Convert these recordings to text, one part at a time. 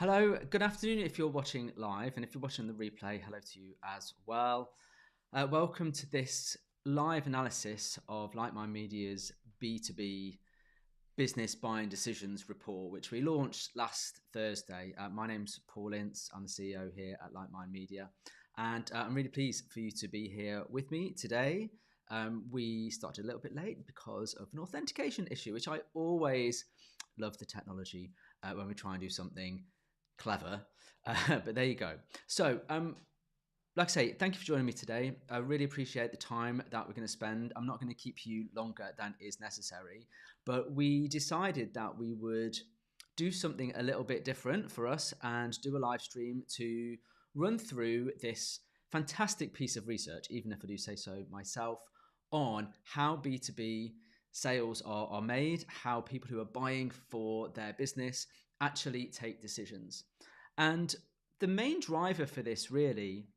Hello, good afternoon if you're watching live, and if you're watching the replay, hello to you as well. Welcome to this live analysis of Like Mind Media's B2B Business Buying Decisions report, which we launched last Thursday. My name's Paul Ince, I'm the CEO here at Like Mind Media, and I'm really pleased for you to be here with me today. We started a little bit late because of an authentication issue, which I always love the technology when we try and do something clever, but there you go. So like I say, thank you for joining me today. I really appreciate the time that we're going to spend. I'm not going to keep you longer than is necessary, but we decided that we would do something a little bit different for us and do a live stream to run through this fantastic piece of research, even if I do say so myself, on how B2B sales are made, how people who are buying for their business actually take decisions. And the main driver for this really,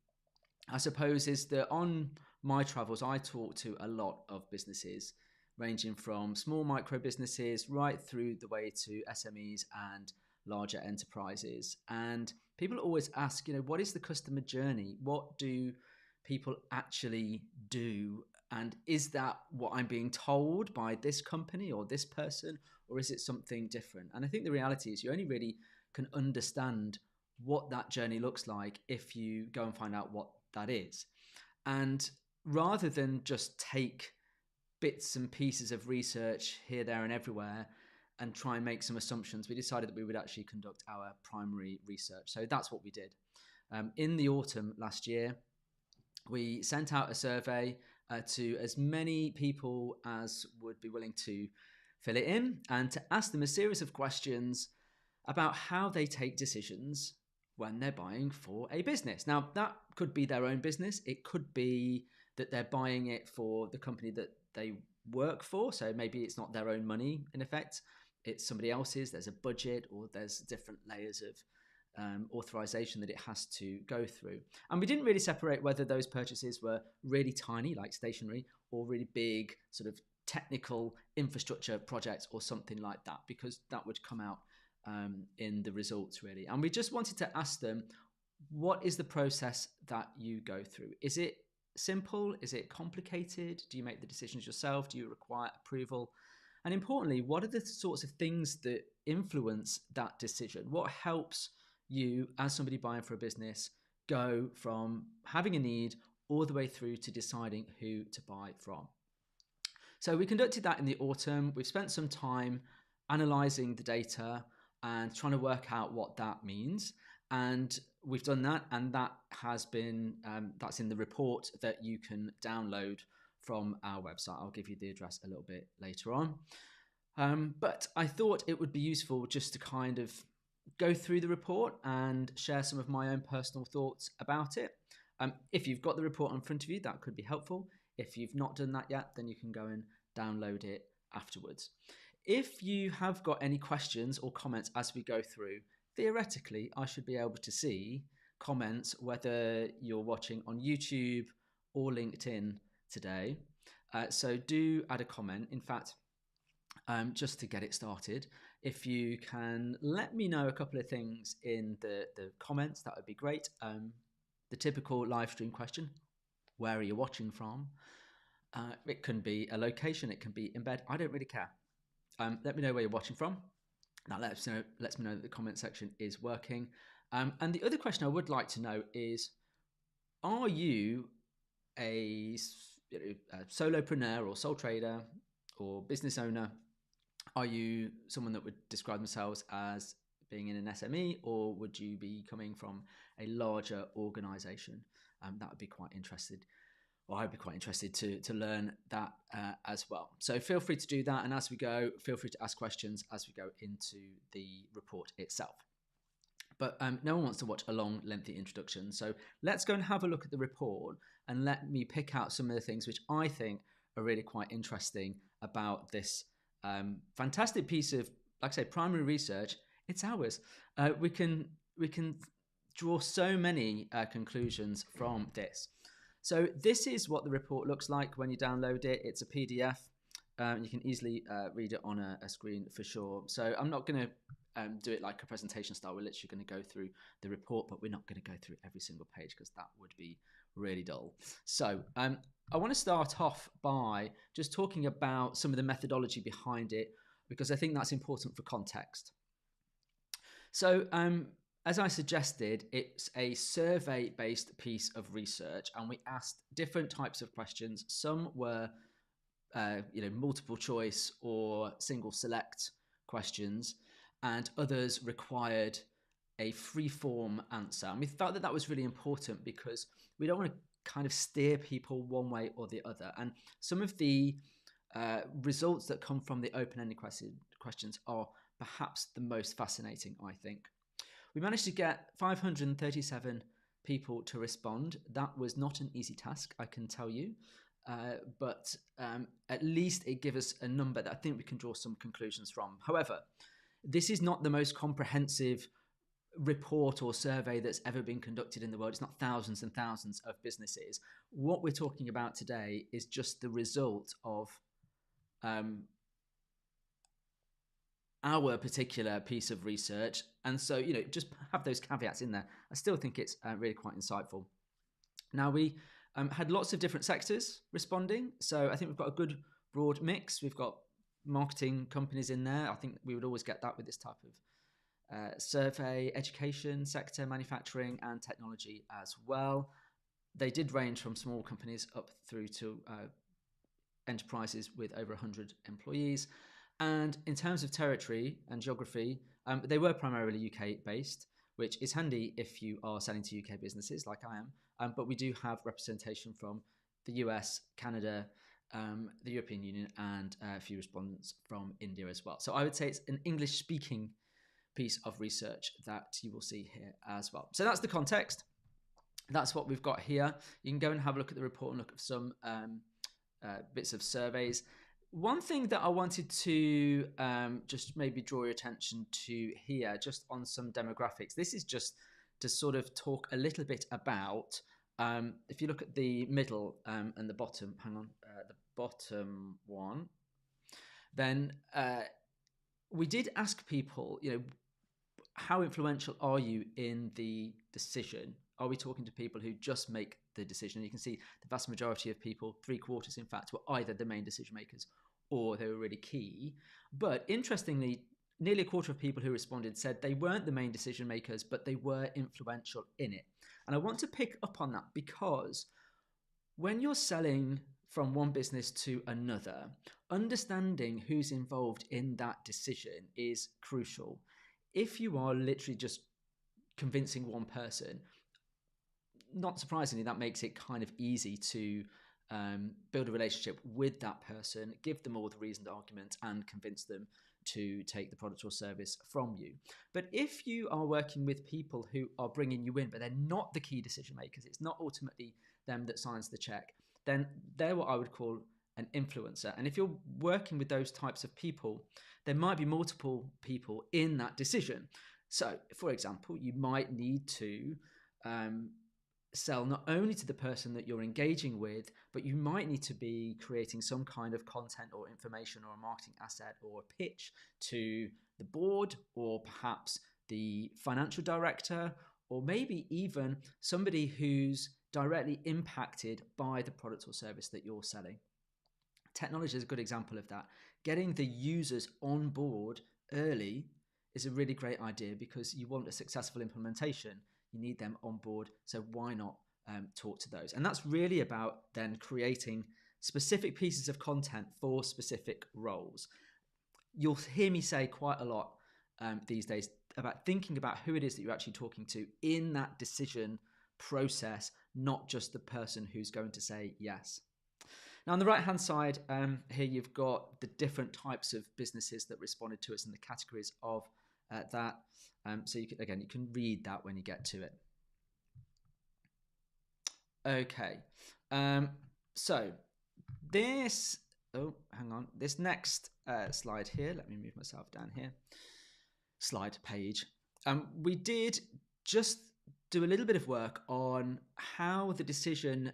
I suppose, is that on my travels, I talk to a lot of businesses, ranging from small micro businesses right through the way to SMEs and larger enterprises. And people always ask, what is the customer journey? What do people actually do? And is that what I'm being told by this company or this person, or is it something different? And I think the reality is you only really can understand what that journey looks like if you go and find out what that is. And rather than just take bits and pieces of research here, there, and everywhere and try and make some assumptions, we decided that we would actually conduct our primary research. So that's what we did. In the autumn last year, we sent out a survey to as many people as would be willing to fill it in and to ask them a series of questions about how they take decisions when they're buying for a business. Now, that could be their own business. It could be that they're buying it for the company that they work for. So maybe it's not their own money, in effect. It's somebody else's. There's a budget, or there's different layers of authorization that it has to go through. And we didn't really separate whether those purchases were really tiny, like stationery, or really big sort of technical infrastructure projects or something like that, because that would come out in the results really. And we just wanted to ask them, what is the process that you go through? Is it simple? Is it complicated? Do you make the decisions yourself? Do you require approval? And importantly, what are the sorts of things that influence that decision? What helps you as somebody buying for a business go from having a need all the way through to deciding who to buy from. So we conducted that in the autumn. We've spent some time analysing the data and trying to work out what that means. And we've done that, and that has been, that's in the report that you can download from our website. I'll give you the address a little bit later on. But I thought it would be useful just to kind of go through the report and share some of my own personal thoughts about it. If you've got the report in front of you, that could be helpful. If you've not done that yet, then you can go and download it afterwards. If you have got any questions or comments as we go through, theoretically, I should be able to see comments whether you're watching on YouTube or LinkedIn today. So do add a comment. In fact, just to get it started, if you can let me know a couple of things in the comments, that would be great. The typical live stream question, where are you watching from? It can be a location, it can be in bed, I don't really care. Let me know where you're watching from. That lets me know that the comment section is working. And the other question I would like to know is, are you a solopreneur or sole trader or business owner? Are you someone that would describe themselves as being in an SME, or would you be coming from a larger organization? That would be quite interested. Well, I'd be quite interested to learn that as well. So feel free to do that. And as we go, feel free to ask questions as we go into the report itself. But no one wants to watch a long, lengthy introduction. So let's go and have a look at the report, and let me pick out some of the things which I think are really quite interesting about this fantastic piece of, like I say, primary research. It's ours. We can draw so many conclusions from this. So this is what the report looks like when you download it. It's a PDF. You can easily read it on a screen for sure. So I'm not going to do it like a presentation style. We're literally going to go through the report, but we're not going to go through every single page because that would be really dull. So I want to start off by just talking about some of the methodology behind it, because I think that's important for context. So as I suggested, it's a survey-based piece of research, and we asked different types of questions. Some were multiple choice or single select questions, and others required a free-form answer. And we thought that was really important because we don't want to kind of steer people one way or the other. And some of the results that come from the open-ended questions are perhaps the most fascinating, I think. We managed to get 537 people to respond. That was not an easy task, I can tell you. But at least it gives us a number that I think we can draw some conclusions from. However, this is not the most comprehensive report or survey that's ever been conducted in the world. It's not thousands and thousands of businesses. What we're talking about today is just the result of our particular piece of research. And so, just have those caveats in there. I still think it's really quite insightful. Now, we had lots of different sectors responding. So I think we've got a good broad mix. We've got marketing companies in there. I think we would always get that with this type of survey, education sector, manufacturing, and technology as well. They did range from small companies up through to enterprises with over 100 employees. And in terms of territory and geography, they were primarily UK based, which is handy if you are selling to UK businesses like I am. But we do have representation from the US, Canada, the European Union, and a few respondents from India as well. So I would say it's an English speaking piece of research that you will see here as well. So that's the context. That's what we've got here. You can go and have a look at the report and look at some bits of surveys. One thing that I wanted to just maybe draw your attention to here, just on some demographics. This is just to sort of talk a little bit about, if you look at the middle and the bottom, the bottom one, then we did ask people, how influential are you in the decision? Are we talking to people who just make the decision? You can see the vast majority of people, 3/4 in fact, were either the main decision makers or they were really key. But interestingly, nearly a quarter of people who responded said they weren't the main decision makers, but they were influential in it. And I want to pick up on that because when you're selling from one business to another, understanding who's involved in that decision is crucial. If you are literally just convincing one person, not surprisingly, that makes it kind of easy to build a relationship with that person, give them all the reasoned arguments, and convince them to take the product or service from you. But if you are working with people who are bringing you in, but they're not the key decision makers, it's not ultimately them that signs the check, then they're what I would call an influencer. And if you're working with those types of people, there might be multiple people in that decision. So, for example, you might need to sell not only to the person that you're engaging with, but you might need to be creating some kind of content or information or a marketing asset or a pitch to the board, or perhaps the financial director, or maybe even somebody who's directly impacted by the product or service that you're selling. Technology is a good example of that. Getting the users on board early is a really great idea because you want a successful implementation. You need them on board, so why not talk to those? And that's really about then creating specific pieces of content for specific roles. You'll hear me say quite a lot these days about thinking about who it is that you're actually talking to in that decision process, not just the person who's going to say yes. Now, on the right-hand side, here you've got the different types of businesses that responded to us and the categories of that. So you can read that when you get to it. Okay. So this, this next slide here, let me move myself down here. Slide page. We did just do a little bit of work on how the decision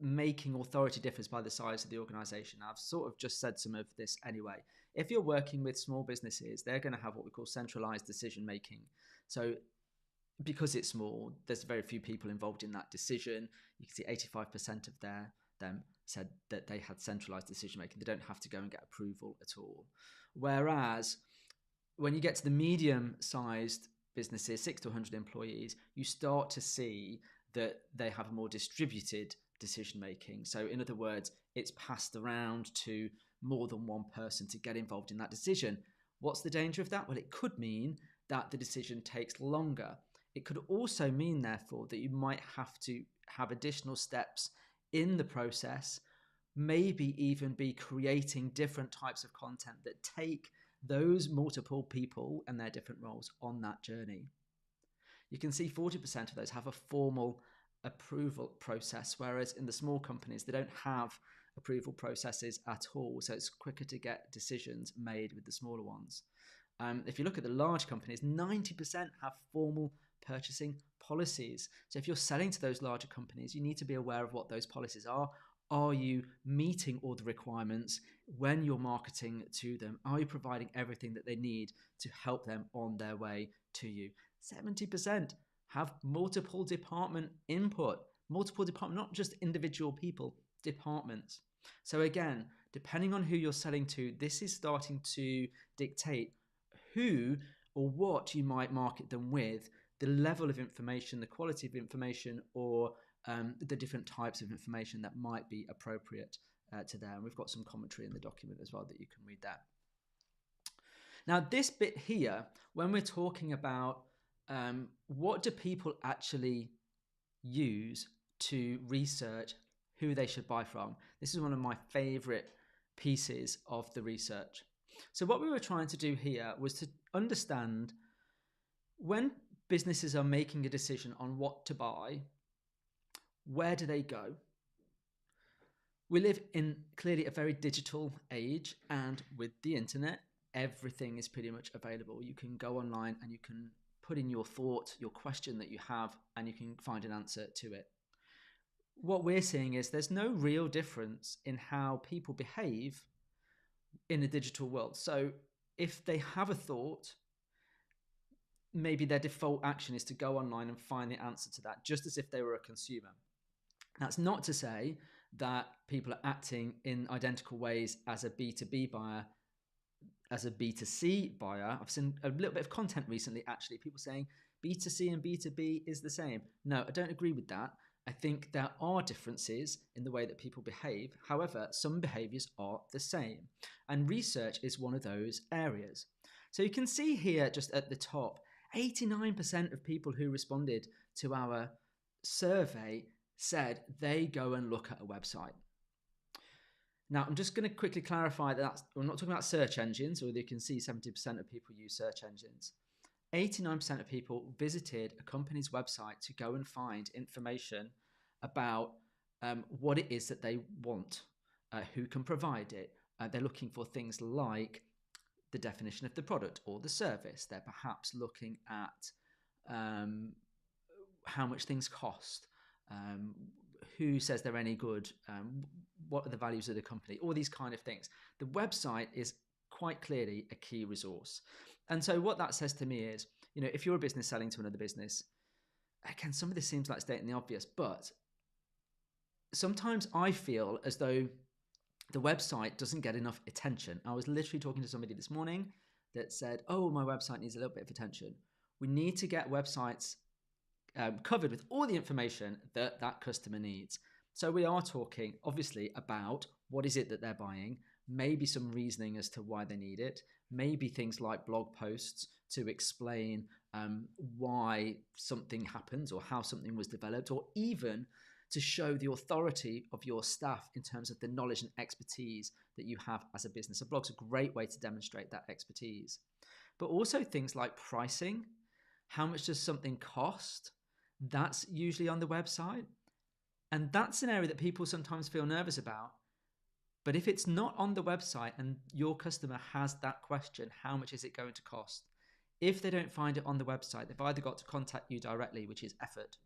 making authority differs by the size of the organization. I've sort of just said some of this anyway. If you're working with small businesses, they're going to have what we call centralized decision making. So because it's small, there's very few people involved in that decision. You can see 85% of them said that they had centralized decision making. They don't have to go and get approval at all. Whereas when you get to the medium sized businesses, 6 to 100 employees, you start to see that they have a more distributed decision making. So in other words, it's passed around to more than one person to get involved in that decision. What's the danger of that? Well, it could mean that the decision takes longer. It could also mean, therefore, that you might have to have additional steps in the process, maybe even be creating different types of content that take those multiple people and their different roles on that journey. You can see 40% of those have a formal approval process, whereas in the small companies, they don't have approval processes at all. So it's quicker to get decisions made with the smaller ones. If you look at the large companies, 90% have formal purchasing policies. So if you're selling to those larger companies, you need to be aware of what those policies are. Are you meeting all the requirements when you're marketing to them? Are you providing everything that they need to help them on their way to you? 70% have multiple department input, not just individual people, departments. So again, depending on who you're selling to, this is starting to dictate who or what you might market them with, the level of information, the quality of information, or the different types of information that might be appropriate to them. We've got some commentary in the document as well that you can read that. Now, this bit here, when we're talking about what do people actually use to research who they should buy from, this is one of my favorite pieces of the research. So what we were trying to do here was to understand when businesses are making a decision on what to buy, where do they go? We live in clearly a very digital age, and with the internet, everything is pretty much available. You can go online and you can put in your thought, your question that you have, and you can find an answer to it. What we're seeing is there's no real difference in how people behave in a digital world. So if they have a thought, maybe their default action is to go online and find the answer to that, just as if they were a consumer. That's not to say that people are acting in identical ways as a B2B buyer as a B2C buyer, I've seen a little bit of content recently, actually, people saying B2C and B2B is the same. No, I don't agree with that. I think there are differences in the way that people behave. However, some behaviors are the same. And research is one of those areas. So you can see here just at the top, 89% of people who responded to our survey said they go and look at a website. Now, I'm just going to quickly clarify that we're not talking about search engines, although you can see 70% of people use search engines. 89% of people visited a company's website to go and find information about what it is that they want, who can provide it. They're looking for things like the definition of the product or the service. They're perhaps looking at how much things cost, who says they're any good, what are the values of the company, all these kind of things. The website is quite clearly a key resource. And so what that says to me is, if you're a business selling to another business, again, some of this seems like stating the obvious, but sometimes I feel as though the website doesn't get enough attention. I was literally talking to somebody this morning that said, oh, my website needs a little bit of attention. We need to get websites covered with all the information that that customer needs. So we are talking, obviously, about what is it that they're buying, maybe some reasoning as to why they need it, maybe things like blog posts to explain why something happens or how something was developed, or even to show the authority of your staff in terms of the knowledge and expertise that you have as a business. A blog's a great way to demonstrate that expertise. But also things like pricing. How much does something cost? That's usually on the website. And that's an area that people sometimes feel nervous about. But if it's not on the website and your customer has that question, how much is it going to cost? If they don't find it on the website, they've either got to contact you directly, which is effort,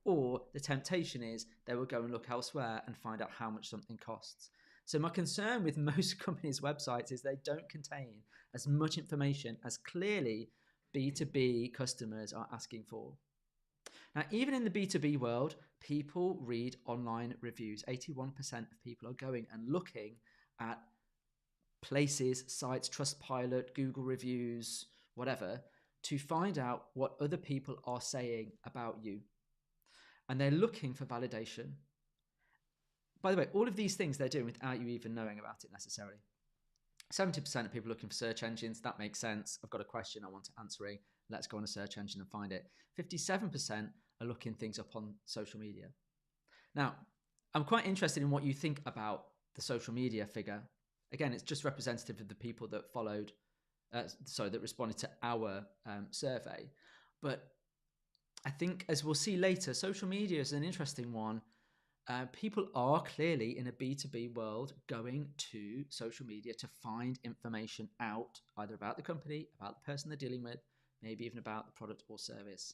or the temptation is they will go and look elsewhere and find out how much something costs. So my concern with most companies' websites is they don't contain as much information as clearly B2B customers are asking for. Now, even in the B2B world, people read online reviews. 81% of people are going and looking at places, sites, Trustpilot, Google reviews, whatever, to find out what other people are saying about you. And they're looking for validation. By the way, all of these things they're doing without you even knowing about it necessarily. 70% of people looking for search engines. That makes sense. I've got a question I want answering. Let's go on a search engine and find it. 57% are looking things up on social media. Now, I'm quite interested in what you think about the social media figure. Again, it's just representative of the people that that responded to our survey. But I think, as we'll see later, social media is an interesting one. People are clearly in a B2B world going to social media to find information out, either about the company, about the person they're dealing with, maybe even about the product or service.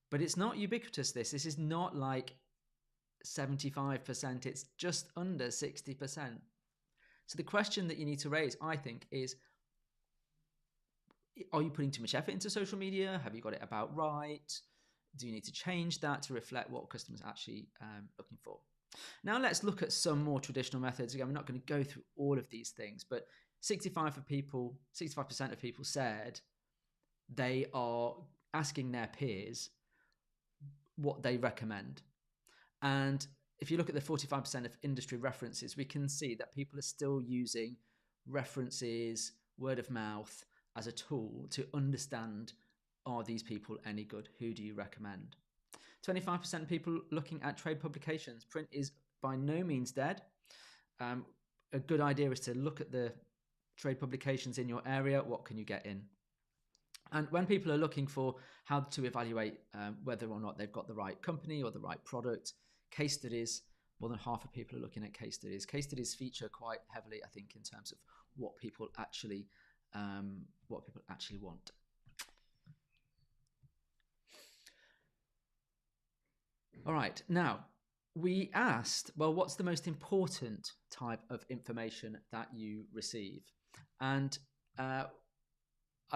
But it's not ubiquitous, this. This is not like 75%. It's just under 60%. So the question that you need to raise, I think, is, are you putting too much effort into social media? Have you got it about right? Do you need to change that to reflect what customers are actually looking for? Now let's look at some more traditional methods. Again, we're not going to go through all of these things, but 65% of people said they are asking their peers what they recommend. And if you look at the 45% of industry references, we can see that people are still using references, word of mouth as a tool to understand, are these people any good? Who do you recommend? 25% of people looking at trade publications. Print is by no means dead. A good idea is to look at the trade publications in your area. What can you get in? And when people are looking for how to evaluate whether or not they've got the right company or the right product, case studies, more than half of people are looking at case studies. Case studies feature quite heavily, I think, in terms of what people actually want. All right, now we asked, well, what's the most important type of information that you receive? And I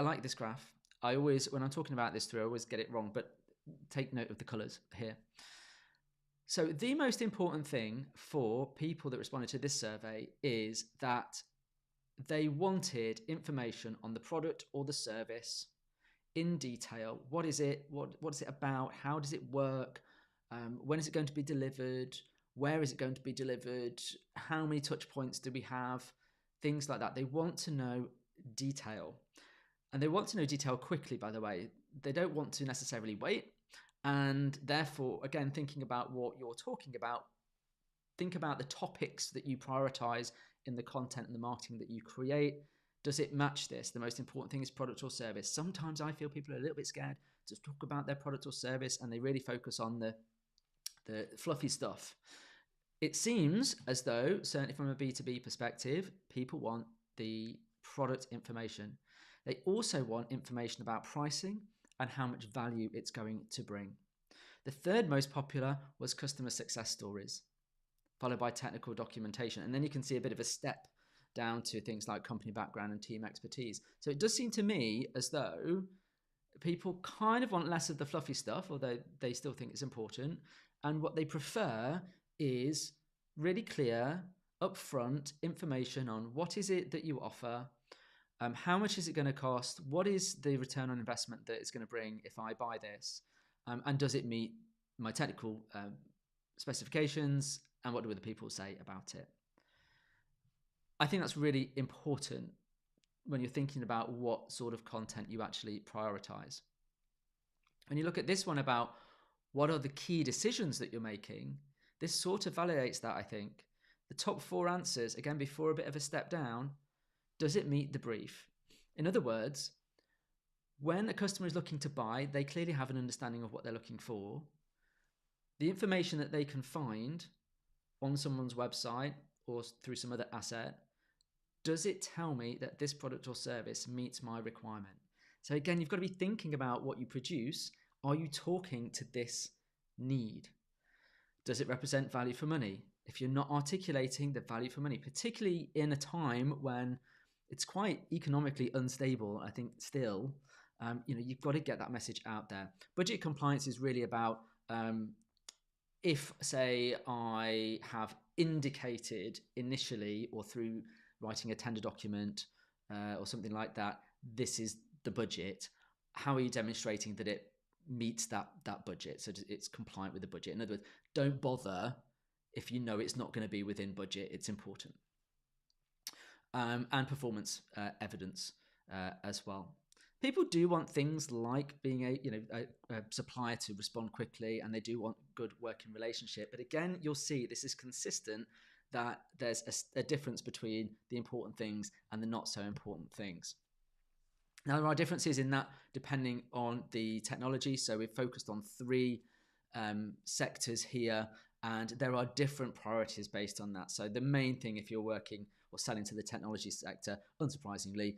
like this graph. I always, when I'm talking about this through, I always get it wrong, but take note of the colors here. So the most important thing for people that responded to this survey is that they wanted information on the product or the service in detail. What is it? What is it about? How does it work? When is it going to be delivered? Where is it going to be delivered? How many touch points do we have? Things like that. They want to know detail. And they want to know detail quickly, by the way. They don't want to necessarily wait. And therefore, again, thinking about what you're talking about, think about the topics that you prioritize in the content and the marketing that you create. Does it match this? The most important thing is product or service. Sometimes I feel people are a little bit scared to talk about their product or service, and they really focus on the fluffy stuff. It seems as though, certainly from a B2B perspective, people want the product information. They also want information about pricing and how much value it's going to bring. The third most popular was customer success stories, followed by technical documentation. And then you can see a bit of a step down to things like company background and team expertise. So it does seem to me as though people kind of want less of the fluffy stuff, although they still think it's important. And what they prefer is really clear, upfront information on what is it that you offer, how much is it going to cost, what is the return on investment that it's going to bring if I buy this, and does it meet my technical specifications, and what do other people say about it. I think that's really important when you're thinking about what sort of content you actually prioritize. When you look at this one about what are the key decisions that you're making, this sort of validates that, I think. The top 4 answers, again, before a bit of a step down, does it meet the brief? In other words, when a customer is looking to buy, they clearly have an understanding of what they're looking for. The information that they can find on someone's website or through some other asset, does it tell me that this product or service meets my requirement? So again, you've got to be thinking about what you produce. Are you talking to this need? Does it represent value for money? If you're not articulating the value for money, particularly in a time when it's quite economically unstable, I think still, you've got to get that message out there. Budget compliance is really about if, say, I have indicated initially or through writing a tender document or something like that, this is the budget. How are you demonstrating that it meets that budget, so it's compliant with the budget? In other words, don't bother if you know it's not going to be within budget. It's important. And performance evidence as well. People do want things like being a supplier to respond quickly, and they do want good working relationship. But again, you'll see this is consistent, that there's a difference between the important things and the not so important things. Now, there are differences in that depending on the technology. So we've focused on 3 sectors here, and there are different priorities based on that. So the main thing, if you're working or selling to the technology sector, unsurprisingly,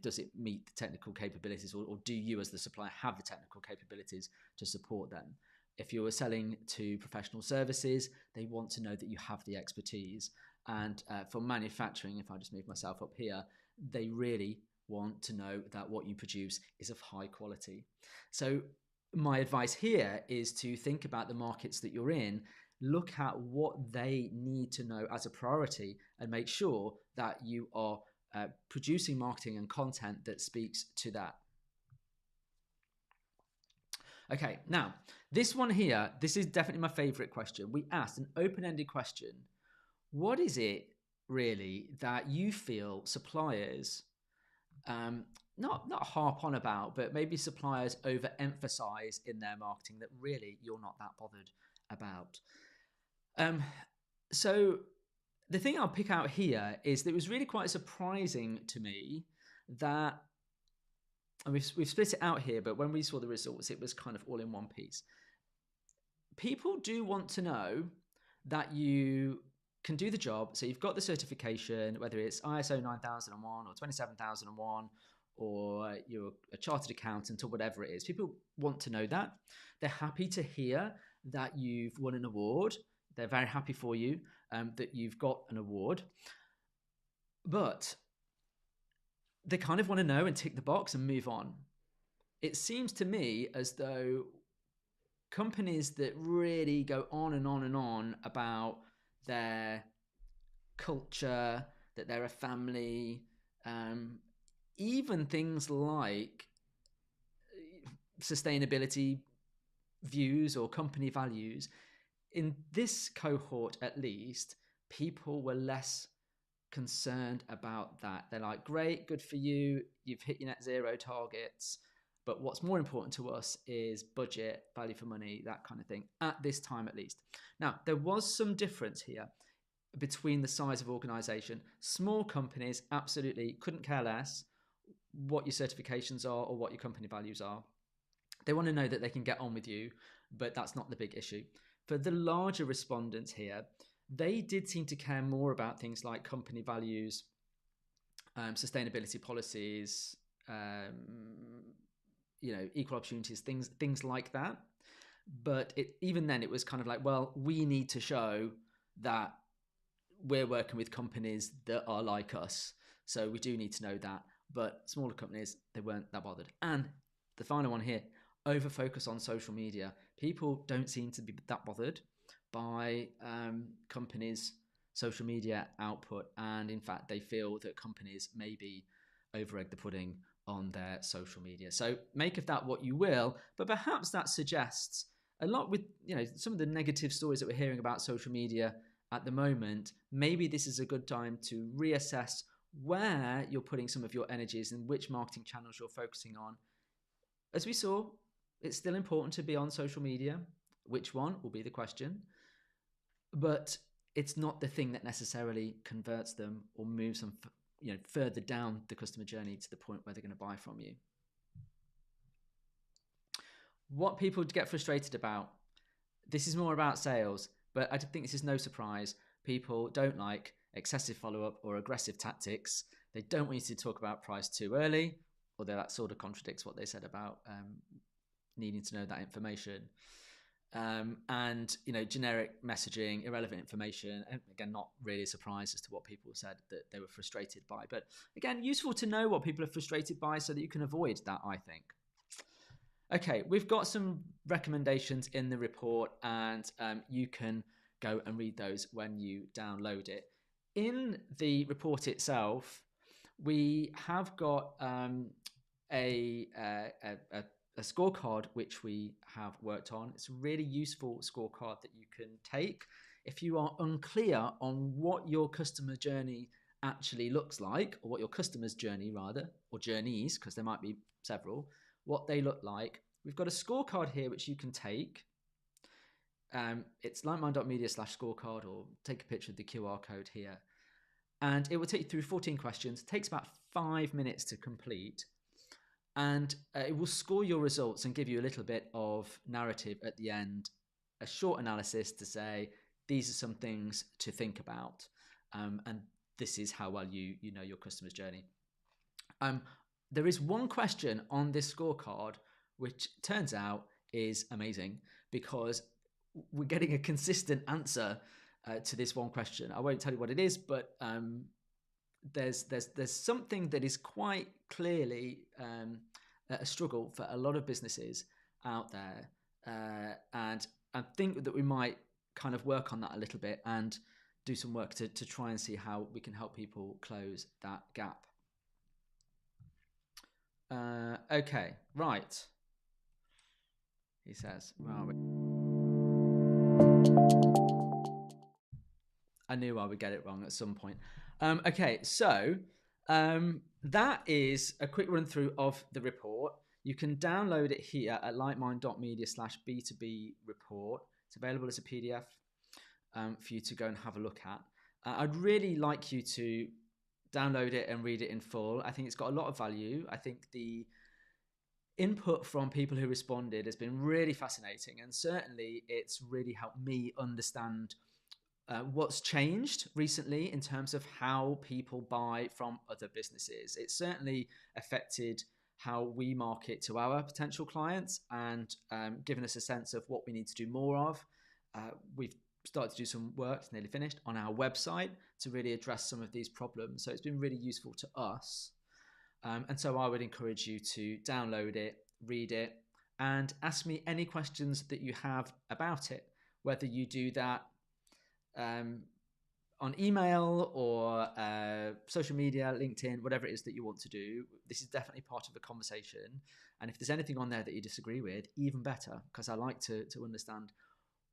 does it meet the technical capabilities, or do you as the supplier have the technical capabilities to support them? If you were selling to professional services, they want to know that you have the expertise. And for manufacturing, if I just move myself up here, they really want to know that what you produce is of high quality. So my advice here is to think about the markets that you're in, look at what they need to know as a priority, and make sure that you are producing marketing and content that speaks to that. Okay, now this one here, this is definitely my favorite question. We asked an open-ended question. What is it really that you feel suppliers not harp on about, but maybe suppliers overemphasize in their marketing that really you're not that bothered about? So the thing I'll pick out here is that it was really quite surprising to me that, and we've split it out here, but when we saw the results, it was kind of all in one piece. People do want to know that you can do the job. So you've got the certification, whether it's ISO 9001 or 27001, or you're a chartered accountant or whatever it is. People want to know that. They're happy to hear that you've won an award. They're very happy for you that you've got an award. But they kind of want to know and tick the box and move on. It seems to me as though companies that really go on and on and on about their culture, that they're a family, even things like sustainability views or company values. In this cohort, at least, people were less concerned about that. They're like, great, good for you, you've hit your net zero targets, but what's more important to us is budget, value for money, that kind of thing, at this time at least. Now, there was some difference here between the size of organization. Small companies absolutely couldn't care less what your certifications are or what your company values are. They want to know that they can get on with you, but that's not the big issue. For the larger respondents here, they did seem to care more about things like company values, sustainability policies, equal opportunities, things like that. But even then, it was kind of like, well, we need to show that we're working with companies that are like us, so we do need to know that. But smaller companies, they weren't that bothered. And the final one here, over focus on social media. People don't seem to be that bothered by companies' social media output, and in fact they feel that companies maybe over-egg the pudding on their social media. So make of that what you will, but perhaps that suggests a lot with some of the negative stories that we're hearing about social media at the moment. Maybe this is a good time to reassess where you're putting some of your energies and which marketing channels you're focusing on. As we saw, it's still important to be on social media. Which one will be the question, but it's not the thing that necessarily converts them or moves them further down the customer journey to the point where they're going to buy from you. What people get frustrated about, this is more about sales, but I think this is no surprise. People don't like excessive follow-up or aggressive tactics. They don't want you to talk about price too early, although that sort of contradicts what they said about needing to know that information. And generic messaging, irrelevant information, and again, not really a surprise as to what people said that they were frustrated by. But again, useful to know what people are frustrated by so that you can avoid that, I think. Okay, we've got some recommendations in the report, and you can go and read those when you download it. In the report itself, we have got a scorecard which we have worked on. It's a really useful scorecard that you can take if you are unclear on what your customer journey actually looks like, or what your customer's journey rather, or journeys, because there might be several, what they look like. We've got a scorecard here which you can take. It's lightmind.media/scorecard, or take a picture of the QR code here. And it will take you through 14 questions. It takes about 5 minutes to complete. And it will score your results and give you a little bit of narrative at the end, a short analysis to say, these are some things to think about. And this is how well you know your customer's journey. There is one question on this scorecard, which turns out is amazing, because we're getting a consistent answer to this one question. I won't tell you what it is, but there's something that is quite clearly a struggle for a lot of businesses out there, and I think that we might kind of work on that a little bit and do some work to try and see how we can help people close that gap. Okay, right. He says, well, I knew I would get it wrong at some point. Okay, so that is a quick run through of the report. You can download it here at lightmind.media/B2B report. It's available as a PDF for you to go and have a look at. I'd really like you to download it and read it in full. I think it's got a lot of value. I think the input from people who responded has been really fascinating, and certainly it's really helped me understand what's changed recently in terms of how people buy from other businesses. It's certainly affected how we market to our potential clients, and given us a sense of what we need to do more of. We've started to do some work, it's nearly finished, on our website to really address some of these problems. So it's been really useful to us. And so I would encourage you to download it, read it, and ask me any questions that you have about it. Whether you do that on email or social media, LinkedIn, whatever it is that you want to do. This is definitely part of the conversation. And if there's anything on there that you disagree with, even better, because I like to understand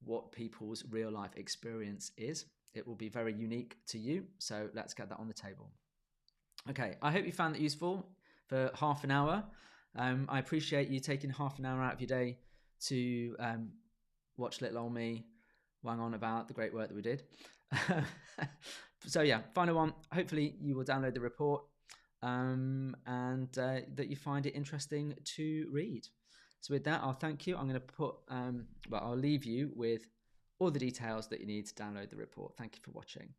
what people's real life experience is. It will be very unique to you. So let's get that on the table. Okay, I hope you found that useful for half an hour. I appreciate you taking half an hour out of your day to watch little old me wang on about the great work that we did. So yeah, final one. Hopefully you will download the report and that you find it interesting to read. So with that, I'll thank you. I'm going to put, I'll leave you with all the details that you need to download the report. Thank you for watching.